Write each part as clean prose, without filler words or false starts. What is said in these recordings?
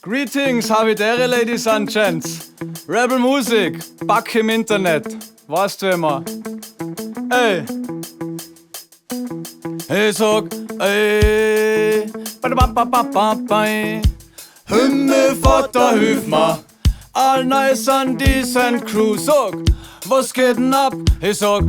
Greetings, habitäre Ladies and Gents. Rebel Musig, back im Internet. Woastwiaimoa. Ey. Ich sag, ey. Himmelvater, hilf mir. All nice and decent crew. Sag, was geht denn ab? Ich sag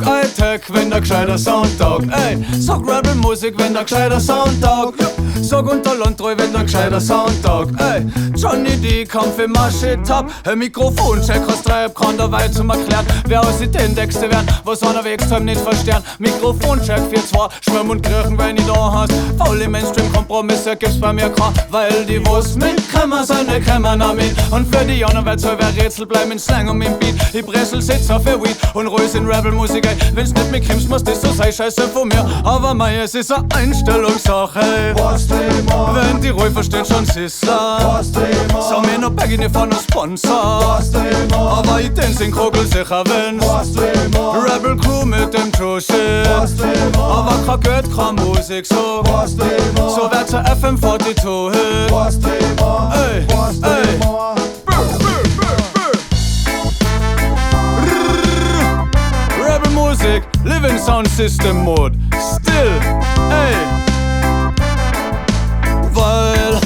Alltag, wenn der gescheiter Sound taugt. Ey, sag Rebel Musig, wenn der gescheiter Sound taugt. Sag unter Landtreu, wenn der gescheiter Sound taugt. Ey, Johnny D, Kampf im Maschet-Tab. Mikrofoncheck, hast drei kann der Weit zum erklären. Wer aus den Texte werden, was einer wegs heim nicht verstehen. Mikrofoncheck 4-2, Schwimm und Kriechen, wenn ich da hast. Faule Mainstream-Kompromisse gibt's bei mir kein, weil die was mit Kämmer seine Kämmer mit. Und für die anderen wird soll wer Rätsel bleiben in Slang und im Beat. Die Bressel sitzt auf der Weed und Reus in Rebel-Musik, ey. Wenn's nicht mit Krims, muss das so sein, scheiße von mir. Aber mei, es ist eine Einstellungssache, ey. Wenn die Ruhe versteht schon Sissler. So mir noch Baggy nicht von einem Sponsor. Aber ich den sind Krogel sicher wenn's Rebel Crew mit dem True Shit. Aber kein Geld, keine Musik so. So wird's ein FM42 Hit. Ey, ey. Rebel Musig, Living Sound System Mode. Still, ey. Weil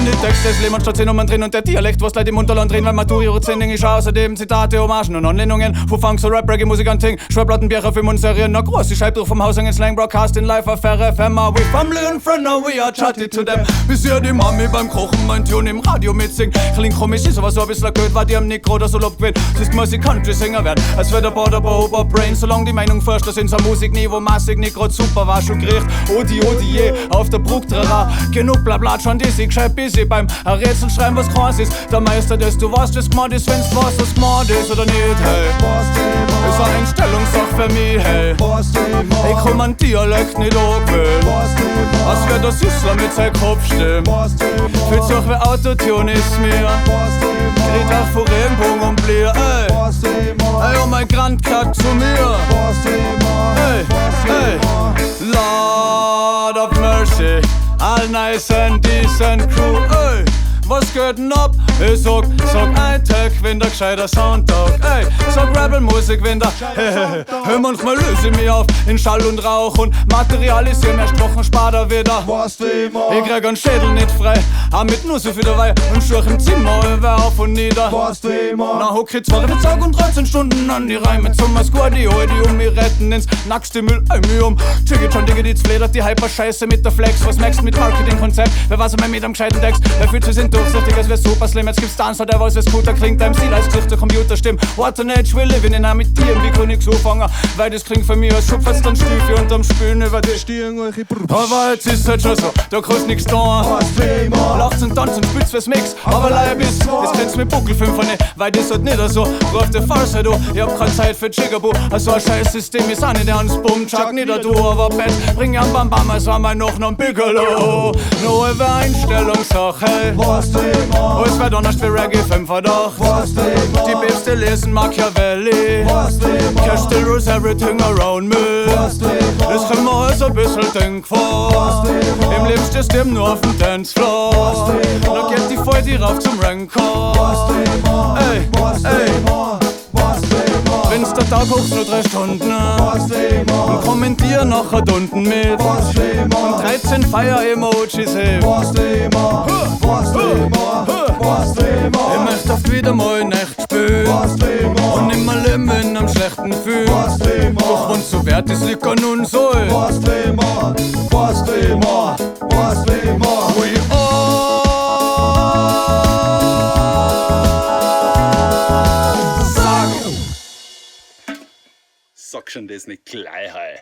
die Texte des Lebens statt 10 Nummern drin und der Dialekt, was Leute im Unterland drehen, weil Maturi ihre Zending ist außerdem Zitate, Hommagen und Anlehnungen von Funk zu Rap, Reggae, Musik und Ting, Schwerplatten, Bier, Film und Serien, noch groß, die Schreibdruck vom Haus in Slang, Broadcast in Live, Affäre, FM, we family and friend, now we are chatty to them. Bis hier die Mami beim Kochen mein Tune im Radio mitsingt. Klingt komisch, ist aber so ein bisschen blöd, weil die am Mikro oder so lobt wird. Das muss ich Country-Sänger werden, als wird der Border Oberbrain, solange die Meinung forscht, dass unser Musikniveau massig nicht grad super war, schon kriegt. Odi, je, auf der Brucktrara, genug Blabla, schon dizzy, gescheit busy beim Rätsel schreiben, was krass ist. Der Meister des, du weißt, das gemacht ist, wenn's was das gemacht ist oder nicht, hey. Ist eine Einstellungssache für mich, hey. Ich kann mein Dialekt nicht angewöhnen. Als wär der Sissler mit seinem Kopfstimm. Fühlt sich wie Autotune ist mir. Kriegt auch von Regenbogen und Blier, ey. Ey, oh mein Grand Cut zu mir. Ey, ey. Lord of Mercy. All nice and decent crew, ey. Was geht denn ab? Ich sag Alltag, wenn der gescheiter Sound taugt. Ey, sag Rebel Musik, wenn der hey, manchmal löse ich mich auf in Schall und Rauch und materialisier mehr Strochen, spar da wieder. Ich krieg einen Schädel nicht frei, aber mit nur so viel dabei und schurch im Zimmer über auf und nieder. Na hock ich 2 Tag und 13 Stunden an die Reime zum Masquadi, die um mich retten ins nackste Müllmuseum. Ticket schon Dinge, die fledert die Hyper-Scheiße mit der Flex. Was merkst mit Marketing-Konzept? Wer weiß mit am gescheiten Text? Wer fühlt sich durchsichtig, als wär super slim. Jetzt gibt's Dancer, der weiß, wie's guter klingt. Deinem Ziel als Gesicht der Computerstimmen. What an age we live in, mit dir, wie kann ich so fangen? Weil das klingt für mich, als schupfert's dann Stiefel unterm Spülen über die Stirn. Aber jetzt ist halt schon so, da kannst nix tun. Lacht's und tanzt und spitzt fürs Mix. Aber Leib ist, das kennst mit Buckelfilm von weil das halt nicht so. Ruf der Farce, du, ich hab keine Zeit für Jigaboo. Also ein scheiß System ist auch nicht der ans Bumm. Chuck nieder, du, aber Bett. Bring an Bam Bam, es war mal noch ein Bigelow. Nur über Einstellungssache, hey. Es wird anders wie Reggae 5 Verdacht. Die Beste lesen Machiavelli. Cash still rules everything around me. Es kommt mir alles ein bisschen denkbar. Im Leben stehst du nur auf dem Dancefloor. Da geht die voll die rauf zum Ranker. Ey, ey. Wenn's der Tag hoch nur 3 Stunden und kommentier nachher unten mit und 13 Feier-Emojis heb. Ich möchte oft wieder mal Nacht spielen und nimmer leben in einem schlechten Gefühl. Doch wenn's so wert ist, liegt an uns all. We all sag schon das nicht gleich, hey.